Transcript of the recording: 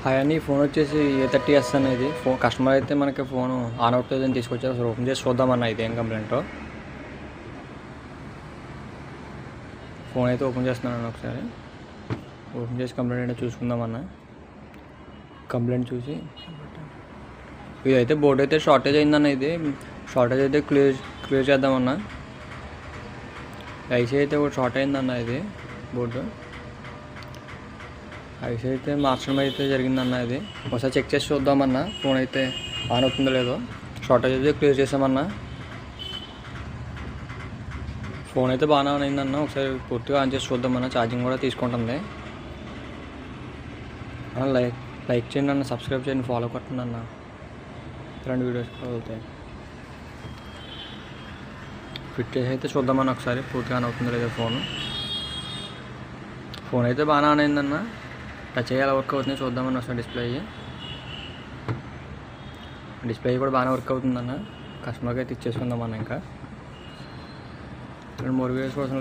Hi అండి, phone వచ్చేసి A30s అనేది కస్టమర్ అయితే మనకి ఫోన్ ఆన్ అవుతుందని తీసుకొచ్చారు. అసలు ఓపెన్ చేసి చూద్దామన్నా ఇది ఏం కంప్లైంటో. ఫోన్ అయితే ఓపెన్ చేస్తున్నాను, ఒకసారి ఓపెన్ చేసి కంప్లైంట్ అయితే చూసుకుందామన్నా. కంప్లైంట్ చూసి ఇదైతే బోర్డు అయితే షార్టేజ్ అయిందన్న. ఇది షార్టేజ్ అయితే క్లియర్ చేద్దామన్నా. ఐసీ అయితే ఒకటి షార్ట్ అయిందన్న. ఇది బోర్డు ఐసీ అయితే మార్చడం అయితే జరిగిందన్న. ఇది ఒకసారి చెక్ చేసి చూద్దామన్నా ఫోన్ అయితే ఆన్ అవుతుందో లేదో. షార్టేజ్ అయితే క్లియర్ చేసామన్నా. ఫోన్ అయితే బాగానే ఆన్ అయిందన్న. ఒకసారి పూర్తిగా ఆన్ చేసి చూద్దామన్నా. ఛార్జింగ్ కూడా తీసుకుంటుంది. లైక్ చేయండి అన్న, సబ్స్క్రైబ్ చేయండి, ఫాలో కొట్టండి అన్న. ఇలాంటి వీడియోస్ కూడా అవుతాయి. ఫిట్ చేసి అయితే చూద్దామన్న ఒకసారి పూర్తిగా ఆన్ అవుతుందో లేదో. ఫోన్ అయితే బాగానే ఆన్ అయిందన్న. టచ్ అయ్యి ఎలా వర్క్ అవుతుంది చూద్దామని ఒకసారి డిస్ప్లే కూడా బాగానే వర్క్ అవుతుందన్న. కస్టమర్కి అయితే ఇచ్చేసుకుందామన్న. ఇంకా 2 more వీడియోస్ కోసం